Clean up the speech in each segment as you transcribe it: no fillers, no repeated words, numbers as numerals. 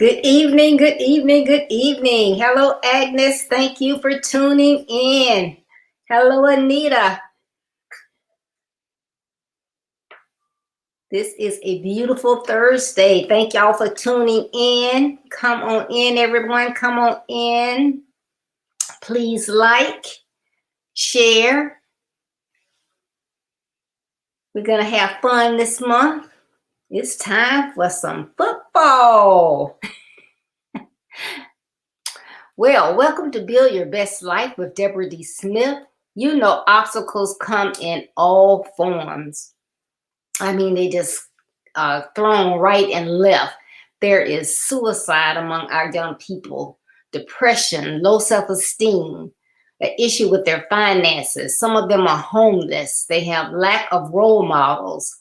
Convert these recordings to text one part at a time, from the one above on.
Good evening, good evening, good evening. Hello, Agnes. Thank you for tuning in. Hello, Anita. This is a beautiful Thursday. Thank y'all for tuning in. Come on in, everyone. Come on in. Please like, share. We're going to have fun this month. It's time for some football. Well, welcome to Build Your Best Life with Deborah D. Smith. You know, obstacles come in all forms. I mean, they just thrown right and left. There is suicide among our young people, depression, low self-esteem, an issue with their finances. Some of them are homeless. They have lack of role models,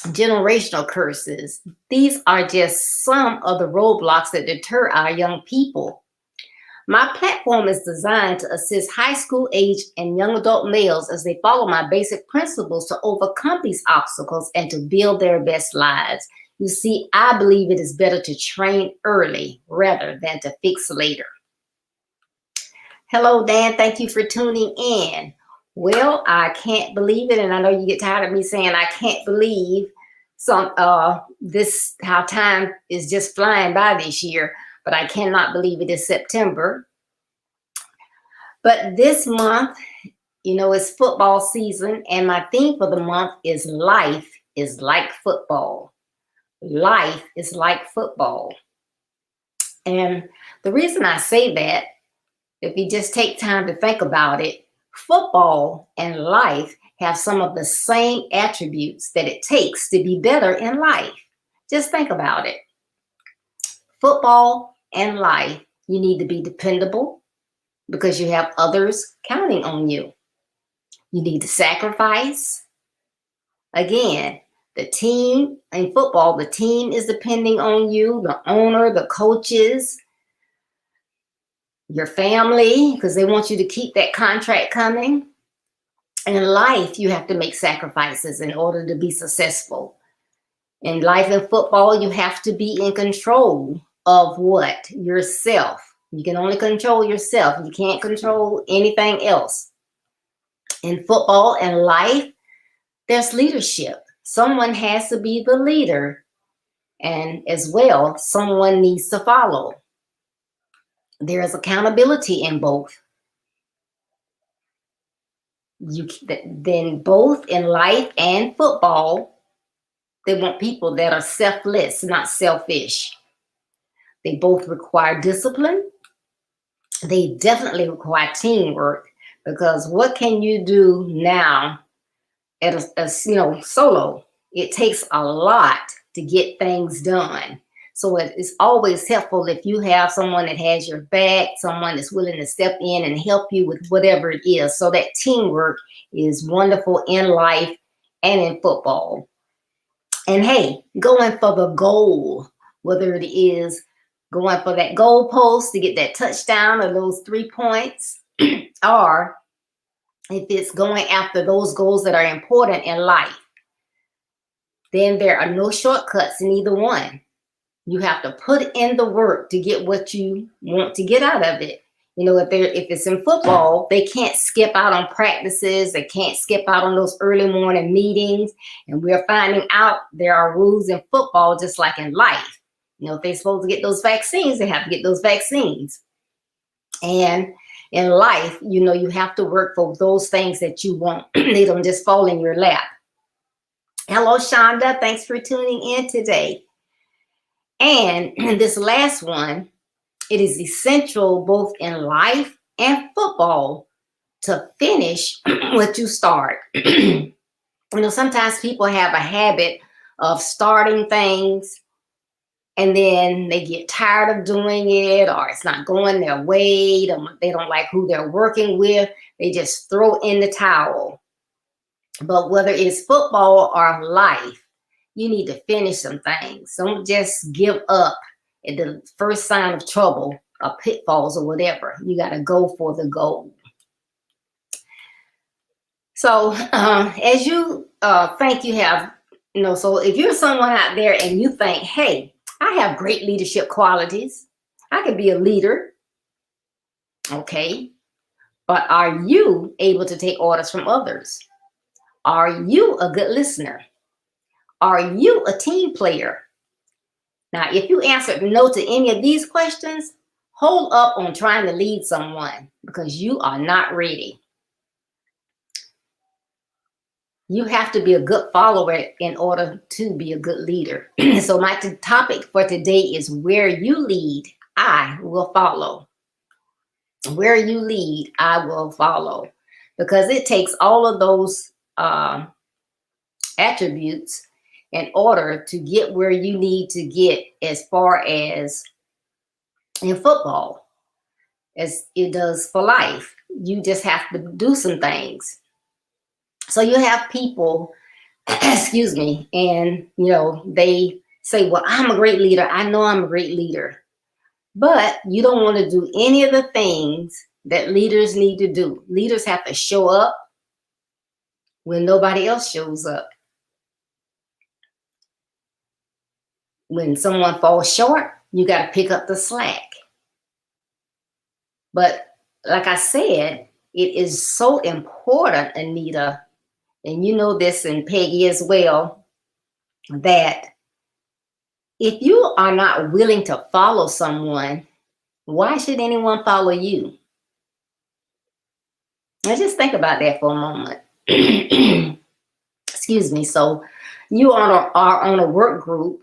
generational curses. These are just some of the roadblocks that deter our young people. My platform is designed to assist high school age and young adult males as they follow my basic principles to overcome these obstacles and to build their best lives. You see, I believe it is better to train early rather than to fix later. Hello, Dan. Thank you for tuning in. Well, I can't believe it, and I know you get tired of me saying I can't believe how time is just flying by this year. But I cannot believe it is September. But this month, you know, it's football season, and my theme for the month is life is like football. Life is like football. And the reason I say that, if you just take time to think about it, football and life have some of the same attributes that it takes to be better in life. Just think about it. Football and life, you need to be dependable because you have others counting on you. You need to sacrifice. Again, the team in football, the team is depending on you, the owner, the coaches, your family, because they want you to keep that contract coming. In life, you have to make sacrifices in order to be successful. In life and football, you have to be in control of what? Yourself. You can only control yourself. You can't control anything else. In football and life, there's leadership. Someone has to be the leader. And as well, someone needs to follow. There's accountability in both. Then both in life and football, they want people that are selfless, not selfish. They both require discipline. They definitely require teamwork, because what can you do now solo? It takes a lot to get things done. So it's always helpful if you have someone that has your back, someone that's willing to step in and help you with whatever it is. So that teamwork is wonderful in life and in football. And hey, going for the goal, whether it is going for that goal post to get that touchdown or those 3 points, or if it's going after those goals that are important in life, then there are no shortcuts in either one. You have to put in the work to get what you want to get out of it. You know, if it's in football, they can't skip out on practices. They can't skip out on those early morning meetings. And we're finding out there are rules in football just like in life. You know, if they're supposed to get those vaccines, they have to get those vaccines. And in life, you know, you have to work for those things that you want. They don't just fall in your lap. Hello, Shonda. Thanks for tuning in today. And this last one, it is essential both in life and football to finish what you start. You know, sometimes people have a habit of starting things and then they get tired of doing it, or it's not going their way. They don't like who they're working with. They just throw in the towel. But whether it's football or life, you need to finish some things. Don't just give up at the first sign of trouble or pitfalls or whatever. You got to go for the goal. So as you think you have, you know, so if you're someone out there and you think, hey, I have great leadership qualities. I can be a leader, okay? But are you able to take orders from others? Are you a good listener? Are you a team player? Now, if you answered no to any of these questions, hold up on trying to lead someone because you are not ready. You have to be a good follower in order to be a good leader. So my topic for today is where you lead, I will follow. Where you lead, I will follow. Because it takes all of those attributes in order to get where you need to get as far as in football as it does for life. You just have to do some things. So you have people, excuse me, and they say, well, I'm a great leader. I know I'm a great leader. But you don't want to do any of the things that leaders need to do. Leaders have to show up when nobody else shows up. When someone falls short, you got to pick up the slack. But like I said, it is so important, Anita, and you know this, and Peggy as well, that if you are not willing to follow someone, why should anyone follow you? Now just think about that for a moment. Excuse me. So you are on a work group,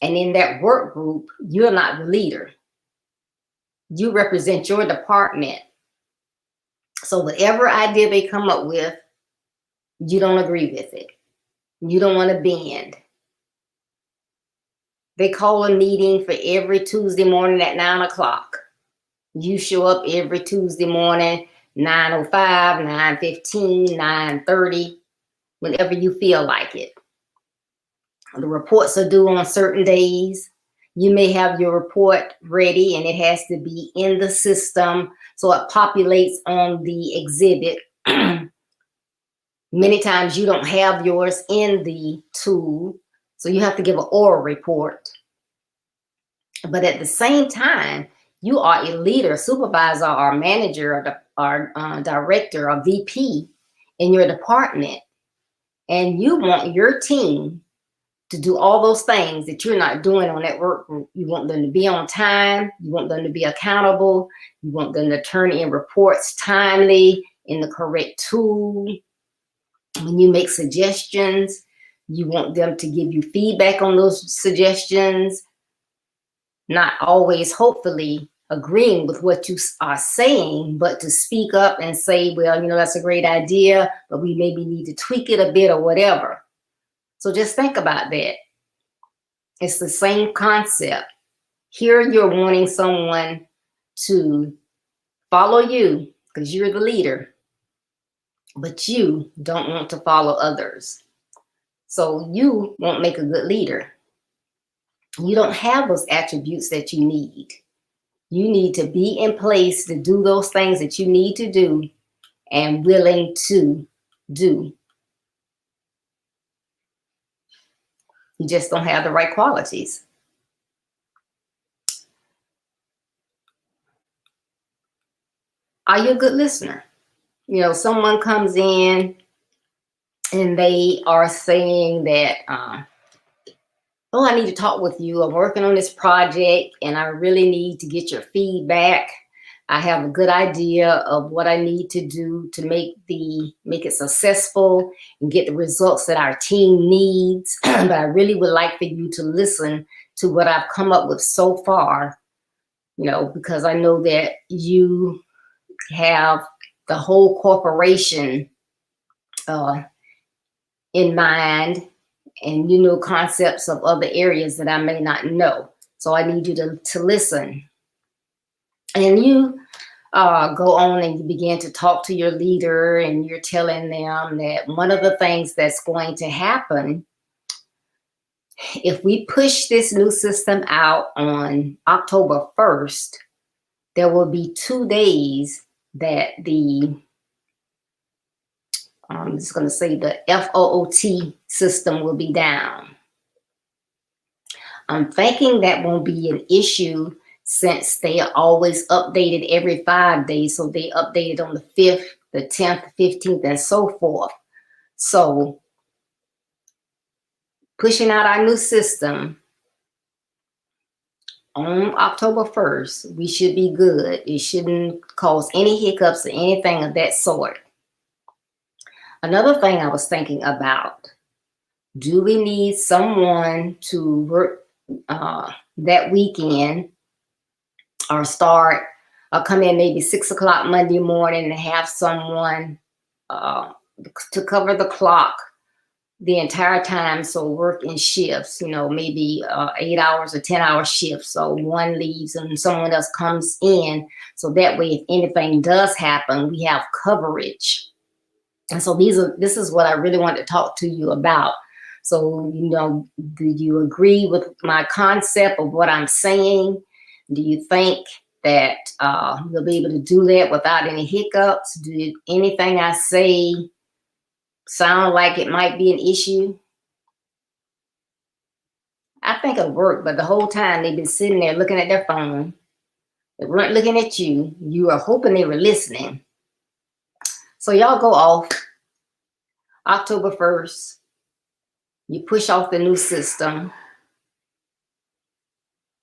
and in that work group, you're not the leader. You represent your department. So whatever idea they come up with, you don't agree with it. You don't want to bend. They call a meeting for every Tuesday morning at 9 o'clock. You show up every Tuesday morning, 9:05, 9:15, 9:30, whenever you feel like it. The reports are due on certain days. You may have your report ready and it has to be in the system, so it populates on the exhibit. Many times you don't have yours in the tool, so you have to give an oral report. But at the same time, you are a leader, supervisor, or manager, or director, or VP in your department, and you want your team to do all those things that you're not doing on that work group. You want them to be on time. You want them to be accountable. You want them to turn in reports timely in the correct tool. When you make suggestions, you want them to give you feedback on those suggestions, not always, hopefully, agreeing with what you are saying, but to speak up and say, well, that's a great idea, but we maybe need to tweak it a bit or whatever. So just think about that. It's the same concept. Here you're wanting someone to follow you because you're the leader, but you don't want to follow others. So you won't make a good leader. You don't have those attributes that you need. You need to be in place to do those things that you need to do and willing to do. You just don't have the right qualities. Are you a good listener? Someone comes in and they are saying that, oh, I need to talk with you. I'm working on this project and I really need to get your feedback. I have a good idea of what I need to do to make it successful and get the results that our team needs. But I really would like for you to listen to what I've come up with so far, because I know that you have the whole corporation in mind, and concepts of other areas that I may not know. So I need you to listen. And you go on and you begin to talk to your leader, and you're telling them that one of the things that's going to happen if we push this new system out on October 1st, there will be 2 days that I'm just going to say the FOOT system will be down. I'm thinking that won't be an issue since they are always updated every 5 days. So they updated on the 5th, the 10th, 15th, and so forth. So pushing out our new system on October 1st, we should be good. It shouldn't cause any hiccups or anything of that sort. Another thing I was thinking about, do we need someone to work that weekend or start or come in maybe 6 o'clock Monday morning and have someone to cover the clock the entire time? So work in shifts, you know, maybe 8 hours or 10-hour shifts. So one leaves and someone else comes in. So that way, if anything does happen, we have coverage. And so this is what I really want to talk to you about. So, you know, do you agree with my concept of what I'm saying? Do you think that you'll be able to do that without any hiccups? Do anything I say sound like it might be an issue? I think it'll work, but the whole time they've been sitting there looking at their phone. They weren't looking at you. You are hoping they were listening. So y'all go off October 1st. You push off the new system.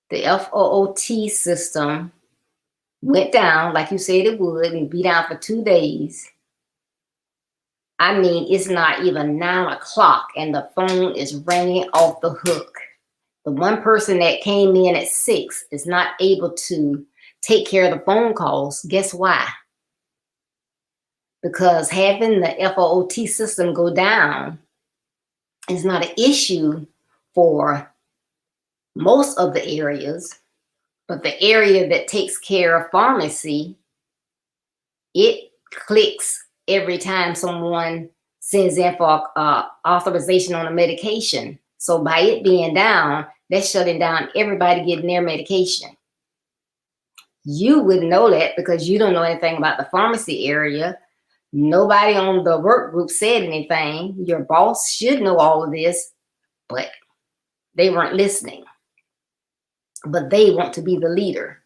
The FOOT system went down like you said it would and be down for 2 days. I mean, it's not even 9 o'clock and the phone is ringing off the hook. The one person that came in at 6 is not able to take care of the phone calls. Guess why? Because having the FOOT system go down is not an issue for most of the areas, but the area that takes care of pharmacy, it clicks every time someone sends in for authorization on a medication. So by it being down, that's shutting down everybody getting their medication. You wouldn't know that because you don't know anything about the pharmacy area. Nobody on the work group said anything. Your boss should know all of this, but they weren't listening. But they want to be the leader.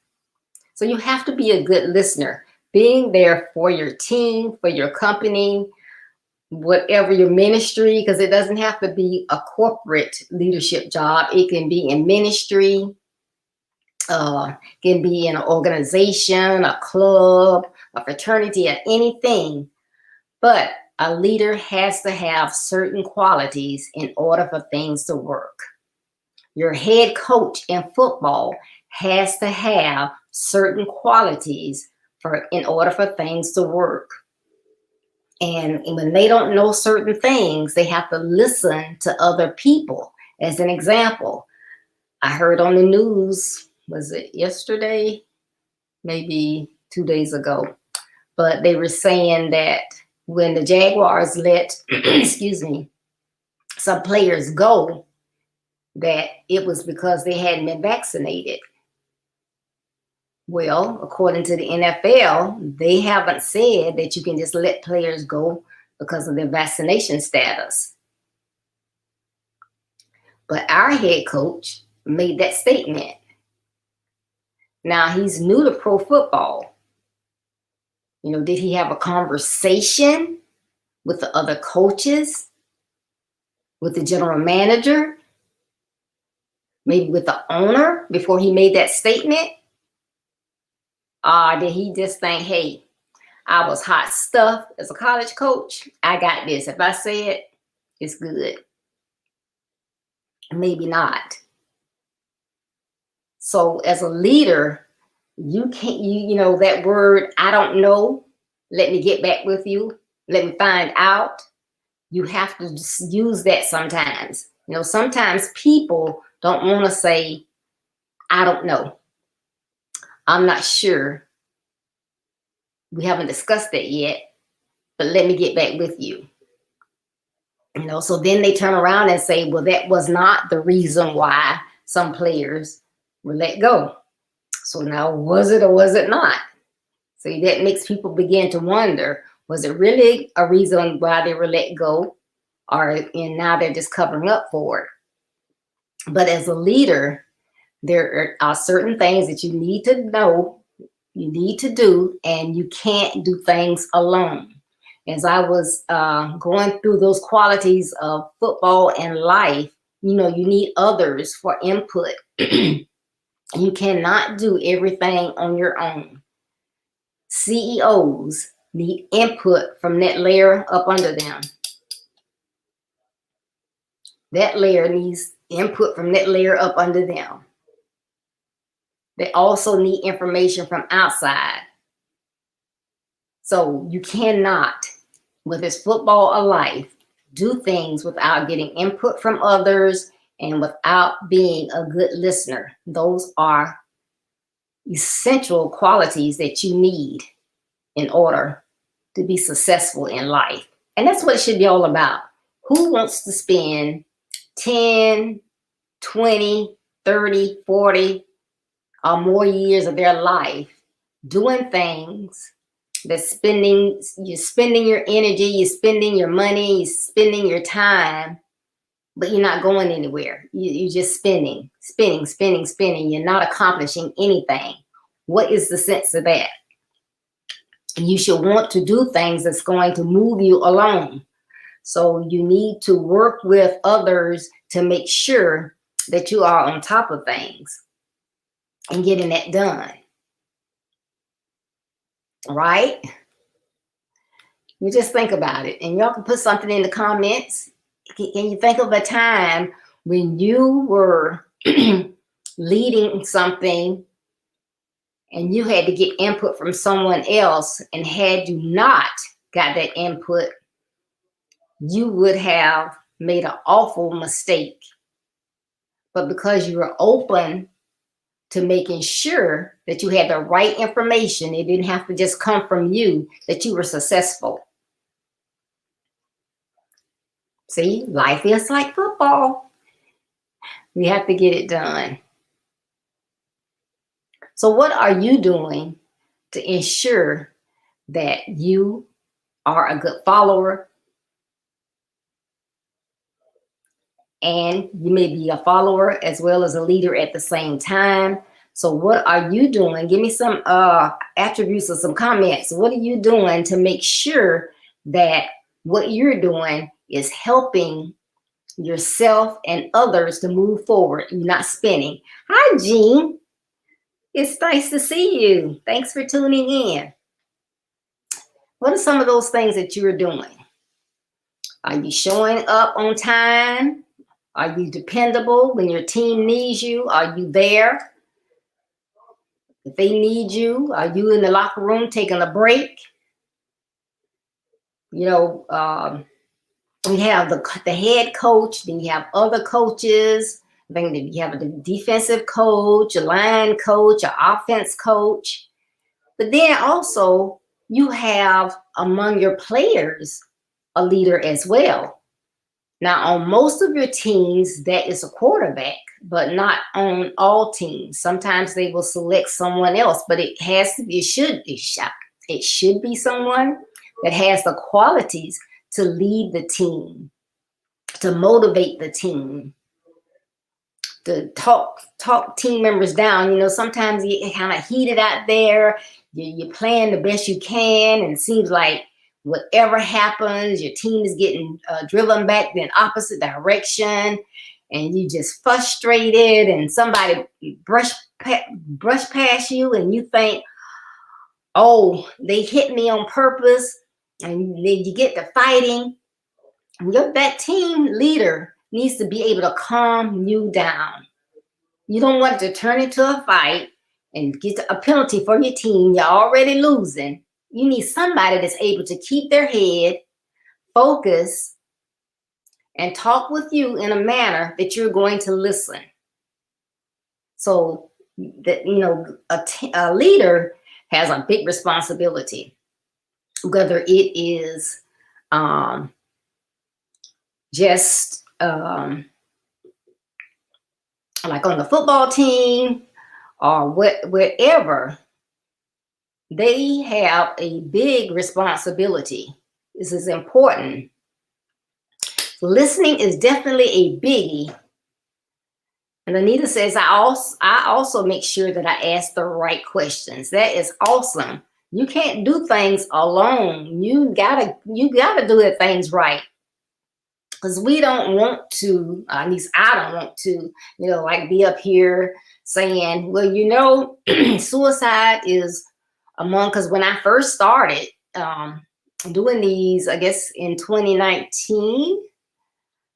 So you have to be a good listener, being there for your team, for your company, whatever your ministry, because it doesn't have to be a corporate leadership job. It can be in ministry, can be in an organization, a club, a fraternity, or anything. But a leader has to have certain qualities in order for things to work. Your head coach in football has to have certain qualities in order for things to work. And when they don't know certain things, they have to listen to other people. As an example, I heard on the news, was it yesterday? Maybe 2 days ago. But they were saying that when the Jaguars let, excuse me, some players go, that it was because they hadn't been vaccinated. Well, according to the NFL, they haven't said that you can just let players go because of their vaccination status. But our head coach made that statement. Now, he's new to pro football. You know, did he have a conversation with the other coaches, with the general manager, maybe with the owner before he made that statement? Did he just think, hey, I was hot stuff as a college coach, I got this. If I say it, it's good. Maybe not. So as a leader, you can't, you know, that word, I don't know, let me get back with you, let me find out. You have to just use that sometimes. You know, sometimes people don't want to say, I don't know. I'm not sure. We haven't discussed that yet, but let me get back with you. You know, so then they turn around and say, well, that was not the reason why some players were let go. So now, was it or was it not? So that makes people begin to wonder, was it really a reason why they were let go? And now they're just covering up for it. But as a leader, there are certain things that you need to know, you need to do, and you can't do things alone. As I was going through those qualities of football and life, you know, you need others for input. You cannot do everything on your own. CEOs need input from that layer up under them. That layer needs input from that layer up under them. They also need information from outside. So you cannot, whether it's football or life, do things without getting input from others and without being a good listener. Those are essential qualities that you need in order to be successful in life. And that's what it should be all about. Who wants to spend 10, 20, 30, 40 or more years of their life doing things that you're spending your energy, you're spending your money, you're spending your time, but you're not going anywhere. You're just spending. You're not accomplishing anything. What is the sense of that? You should want to do things that's going to move you along. So you need to work with others to make sure that you are on top of things and getting that done. Right? You just think about it. And y'all can put something in the comments. Can you think of a time when you were leading something and you had to get input from someone else, and had you not got that input, you would have made an awful mistake. But because you were open to making sure that you had the right information, it didn't have to just come from you, that you were successful. See, life is like football. We have to get it done. So what are you doing to ensure that you are a good follower? And you may be a follower as well as a leader at the same time. So what are you doing? Give me some attributes or some comments. What are you doing to make sure that what you're doing is helping yourself and others to move forward? You're not spinning. Hi, Jean. It's nice to see you. Thanks for tuning in. What are some of those things that you're doing? Are you showing up on time? Are you dependable when your team needs you? Are you there? If they need you, are you in the locker room taking a break? You know, we have the head coach, then you have other coaches. Then you have a defensive coach, a line coach, an offense coach. But then also you have among your players a leader as well. Now, on most of your teams, that is a quarterback, but not on all teams. Sometimes they will select someone else, but it should be someone that has the qualities to lead the team, to motivate the team, to talk team members down. You know, sometimes you get kind of heated out there. You're playing the best you can, and it seems like whatever happens, your team is getting driven back in the opposite direction, and you just frustrated, and somebody brush past you, and you think, oh, they hit me on purpose, and then you get to fighting. That team leader needs to be able to calm you down. You don't want to turn into a fight and get a penalty for your team. You're already losing. You need somebody that's able to keep their head, focus, and talk with you in a manner that you're going to listen. So that, you know, a leader has a big responsibility, whether it is just like on the football team or wherever. They have a big responsibility. This is important. Listening is definitely a biggie. And Anita says, I also make sure that I ask the right questions. That is awesome. You can't do things alone. You gotta do the things right. Because we don't want to, at least I don't want to, like be up here saying, well, suicide is among, because when I first started doing these, I guess in 2019,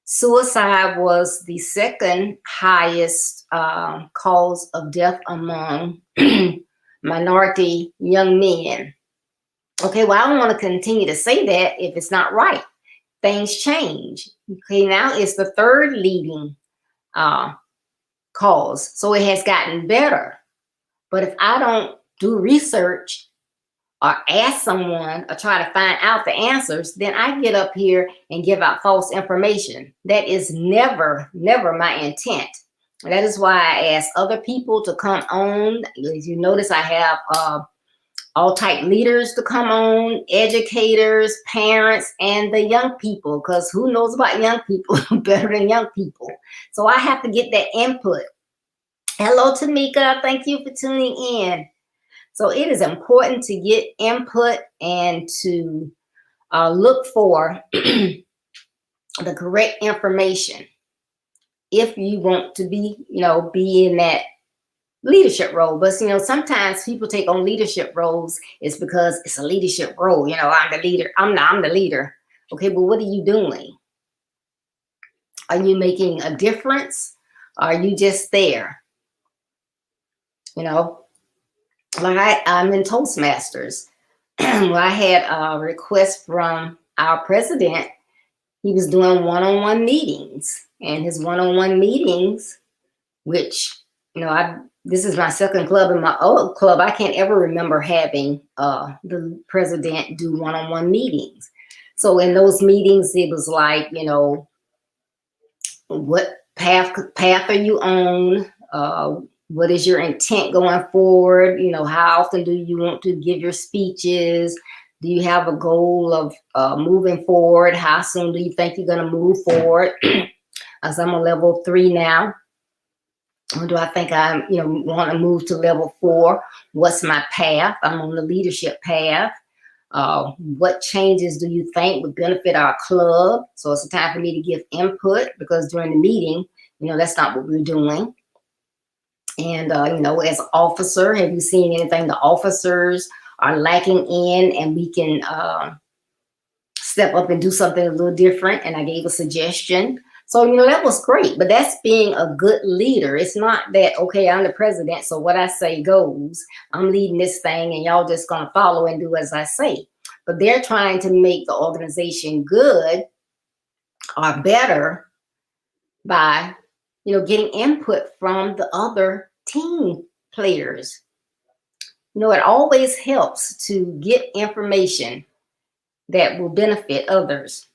suicide was the second highest cause of death among minority young men. Okay, well, I don't want to continue to say that if it's not right. Things change. Okay, now it's the third leading cause. So it has gotten better. But if I don't do research or ask someone or try to find out the answers, then I get up here and give out false information. That is never, never my intent. That is why I ask other people to come on. As you notice, I have all type leaders to come on, educators, parents, and the young people, because who knows about young people better than young people? So I have to get that input. Hello, Tamika. Thank you for tuning in. So it is important to get input and to look for the correct information if you want to be in that leadership role. But sometimes people take on leadership roles is because it's a leadership role. I'm the leader. I'm the leader. Okay, but what are you doing? Are you making a difference? Are you just there? Like I'm in Toastmasters. Well, I had a request from our president. He was doing one-on-one meetings, and his one-on-one meetings, which this is my second club. In my old club, I can't ever remember having the president do one-on-one meetings. So in those meetings, it was like, what path are you on? What is your intent going forward? How often do you want to give your speeches? Do you have a goal of moving forward? How soon do you think you're going to move forward? As I'm a level 3 now. Or do I think I want to move to level 4? What's my path? I'm on the leadership path. What changes do you think would benefit our club? So it's a time for me to give input, because during the meeting, that's not what we're doing. And, as an officer, have you seen anything the officers are lacking in, and we can step up and do something a little different? And I gave a suggestion. So, that was great, but that's being a good leader. It's not that, okay, I'm the president, so what I say goes. I'm leading this thing and y'all just going to follow and do as I say. But they're trying to make the organization good or better by, getting input from the other team players. It always helps to get information that will benefit others.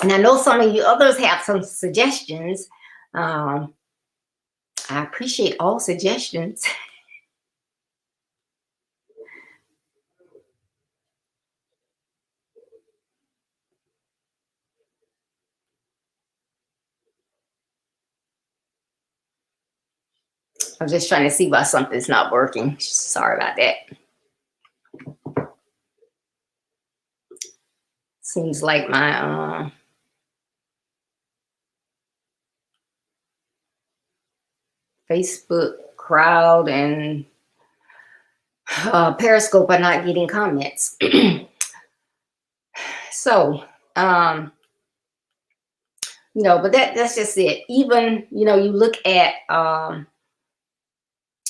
And I know some of you others have some suggestions. I appreciate all suggestions. I'm just trying to see why something's not working. Sorry about that. Seems like my Facebook crowd and Periscope are not getting comments. So, but that's just it. Even, you look at,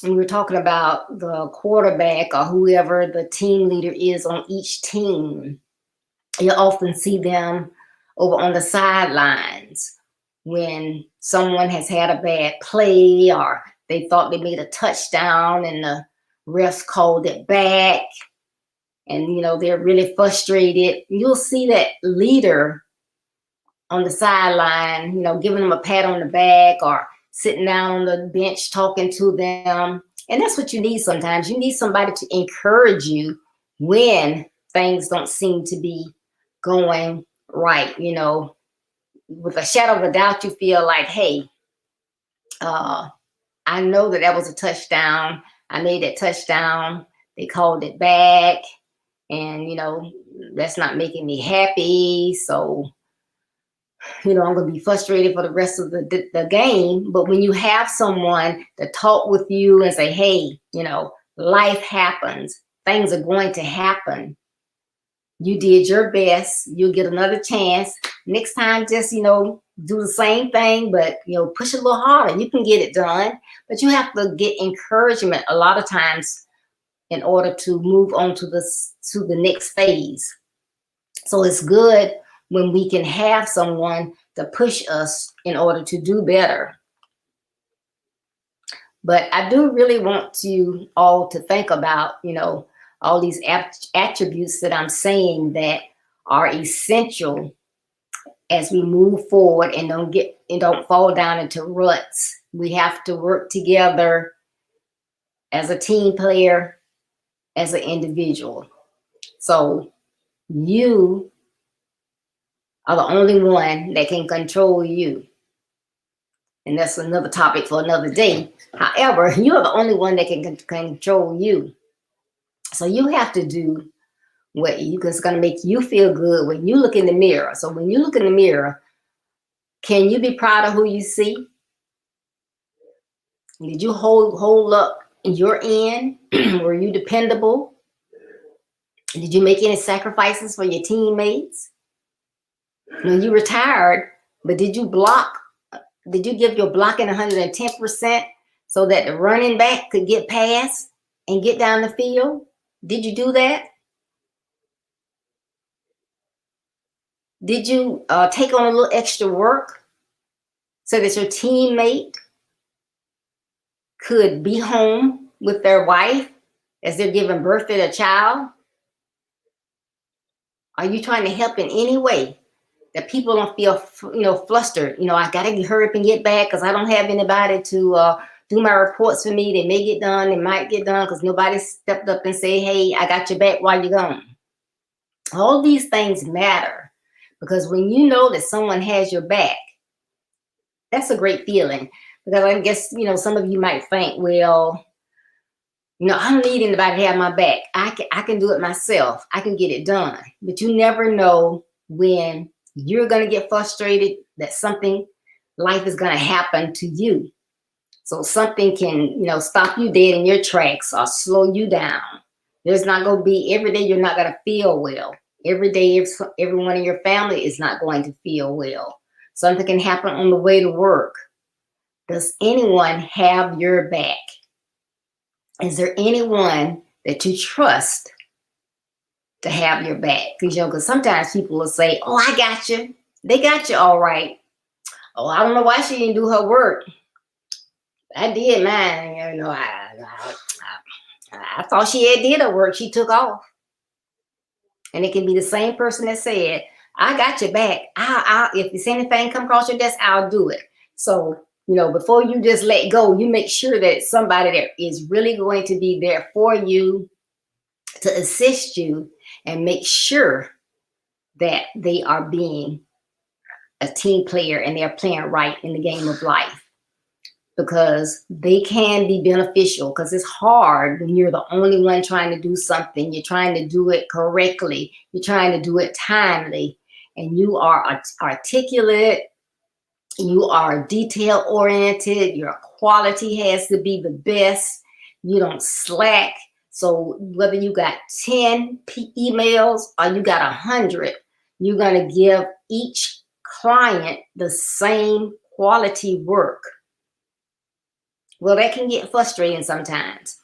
we were talking about the quarterback or whoever the team leader is on each team. You often see them over on the sidelines when someone has had a bad play, or they thought they made a touchdown and the refs called it back, and they're really frustrated. You'll see that leader on the sideline, giving them a pat on the back or sitting down on the bench talking to them. And that's what you need sometimes. You need somebody to encourage you when things don't seem to be going right. With a shadow of a doubt, you feel like, hey, I know that that was a touchdown. I made that touchdown. They called it back. And, that's not making me happy. So, I'm going to be frustrated for the rest of the game. But when you have someone to talk with you and say, hey, life happens, things are going to happen. You did your best. You'll get another chance. Next time, just, do the same thing, but, push a little harder. You can get it done. But you have to get encouragement a lot of times in order to move on to the next phase. So it's good when we can have someone to push us in order to do better. But I do really want you all to think about, all these attributes that I'm saying that are essential as we move forward and don't fall down into ruts. We have to work together as a team player, as an individual. So you are the only one that can control you. And that's another topic for another day. However, you are the only one that can control you. So you have to do what is going to make you feel good when you look in the mirror. So when you look in the mirror, can you be proud of who you see? Did you hold up your end? Were you dependable? Did you make any sacrifices for your teammates? When you retired, but did you block? Did you give your blocking 110% so that the running back could get past and get down the field? Did you do that? Did you take on a little extra work so that your teammate could be home with their wife as they're giving birth to their child? Are you trying to help in any way that people don't feel, flustered? I got to hurry up and get back because I don't have anybody to do my reports for me. They may get done. They might get done because nobody stepped up and say, hey, I got your back while you're gone. All these things matter because when you know that someone has your back, that's a great feeling. Because I guess, some of you might think, well, I don't need anybody to have my back. I can do it myself. I can get it done. But you never know when you're going to get frustrated that life is going to happen to you. So something can, stop you dead in your tracks or slow you down. There's not going to be every day you're not going to feel well. Every day, everyone in your family is not going to feel well. Something can happen on the way to work. Does anyone have your back? Is there anyone that you trust to have your back? Because sometimes people will say, oh, I got you. They got you all right. Oh, I don't know why she didn't do her work. I did mine. I thought she had did her work. She took off. And it can be the same person that said, I got your back. If there's anything come across your desk, I'll do it. So, before you just let go, you make sure that it's somebody that is really going to be there for you to assist you and make sure that they are being a team player and they're playing right in the game of life. Because they can be beneficial because it's hard when you're the only one trying to do something. You're trying to do it correctly. You're trying to do it timely. And you are articulate. You are detail oriented. Your quality has to be the best. You don't slack. So whether you got 10 emails or you got 100, you're going to give each client the same quality work. Well, that can get frustrating sometimes.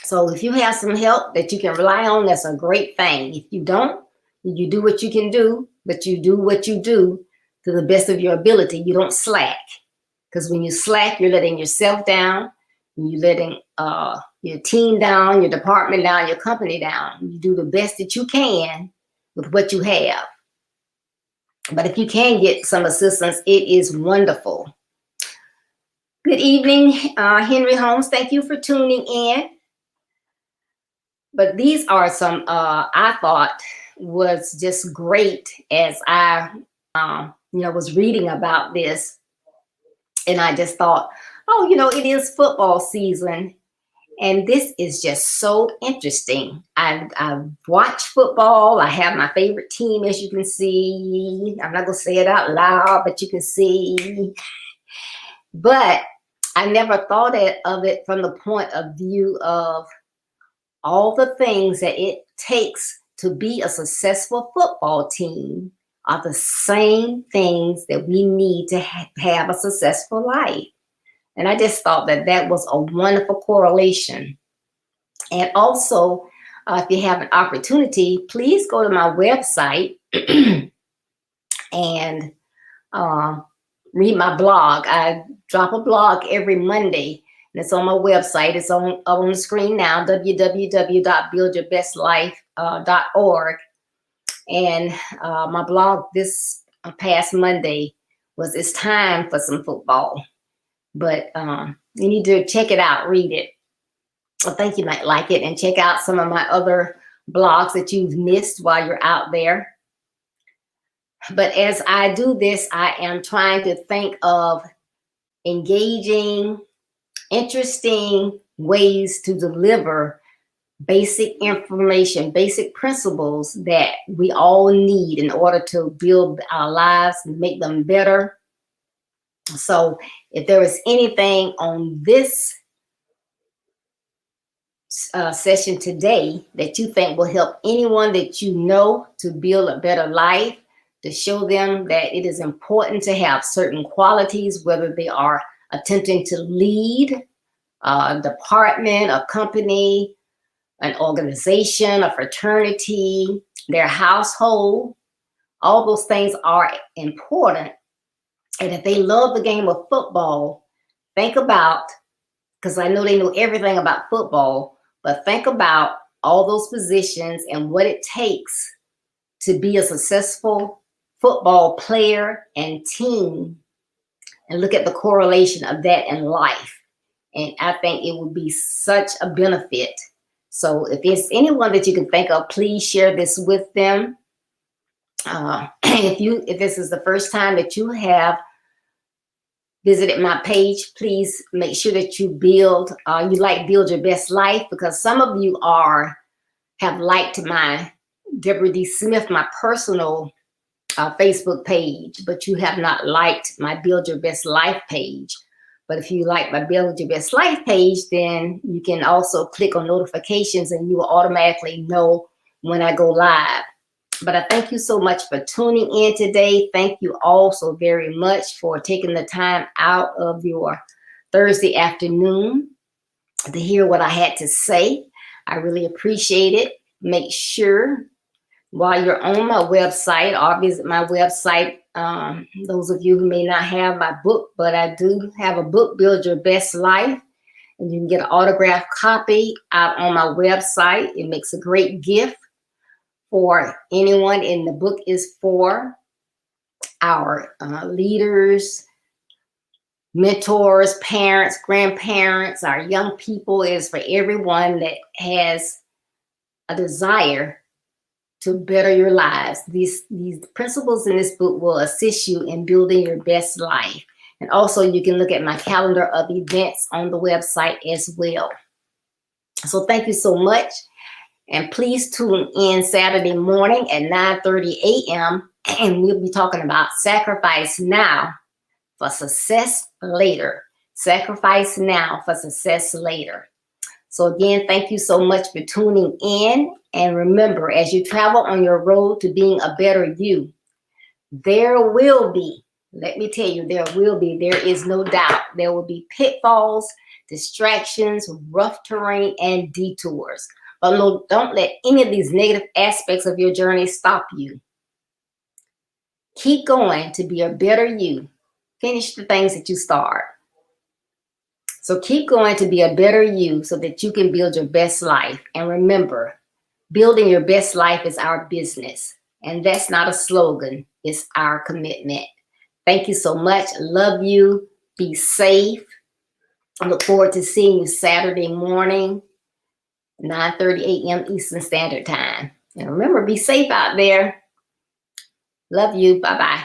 So if you have some help that you can rely on, that's a great thing. If you don't, you do what you can do, but you do what you do to the best of your ability. You don't slack. Because when you slack, you're letting yourself down. You're letting your team down, your department down, your company down. You do the best that you can with what you have. But if you can get some assistance, it is wonderful. Good evening, Henry Holmes. Thank you for tuning in. But these are some I thought was just great as I was reading about this. And I just thought, oh, it is football season. And this is just so interesting. I watch football. I have my favorite team, as you can see. I'm not going to say it out loud, but you can see. But I never thought of it from the point of view of all the things that it takes to be a successful football team are the same things that we need to have a successful life. And I just thought that was a wonderful correlation. And also, if you have an opportunity, please go to my website and read my blog. I drop a blog every Monday, and it's on my website. It's on the screen now, www.buildyourbestlife.org. And my blog this past Monday was "It's Time for Some Football." But you need to check it out, read it. I think you might like it, and check out some of my other blogs that you've missed while you're out there. But as I do this, I am trying to think of engaging, interesting ways to deliver basic information, basic principles that we all need in order to build our lives and make them better. So if there is anything on this session today that you think will help anyone that you know to build a better life, to show them that it is important to have certain qualities, whether they are attempting to lead a department, a company, an organization, a fraternity, their household, all those things are important. And if they love the game of football, think about, because I know they know everything about football, but think about all those positions and what it takes to be a successful football player and team, and look at the correlation of that in life. And I think it would be such a benefit. So if there's anyone that you can think of, please share this with them. If this is the first time that you have visited my page, please make sure that you build your best life, because some of you have liked my Deborah D. Smith, my personal Facebook page, but you have not liked my Build Your Best Life page. But if you like my Build Your Best Life page, then you can also click on notifications and you will automatically know when I go live. But I thank you so much for tuning in today. Thank you all so very much for taking the time out of your Thursday afternoon to hear what I had to say. I really appreciate it. Make sure while you're on my website, or visit my website, those of you who may not have my book, but I do have a book, Build Your Best Life, and you can get an autographed copy out on my website. It makes a great gift for anyone, and the book is for our leaders, mentors, parents, grandparents, our young people. It is for everyone that has a desire to better your lives. These principles in this book will assist you in building your best life. And also you can look at my calendar of events on the website as well. So thank you so much. And please tune in Saturday morning at 9:30 a.m. and we'll be talking about sacrifice now for success later. Sacrifice now for success later. So again, thank you so much for tuning in. And remember, as you travel on your road to being a better you, there will be, let me tell you, there is no doubt, there will be pitfalls, distractions, rough terrain, and detours. But no, don't let any of these negative aspects of your journey stop you. Keep going to be a better you. Finish the things that you start. So keep going to be a better you so that you can build your best life. And remember, building your best life is our business. And that's not a slogan. It's our commitment. Thank you so much. Love you. Be safe. I look forward to seeing you Saturday morning, 9:30 a.m. Eastern Standard Time. And remember, be safe out there. Love you. Bye-bye.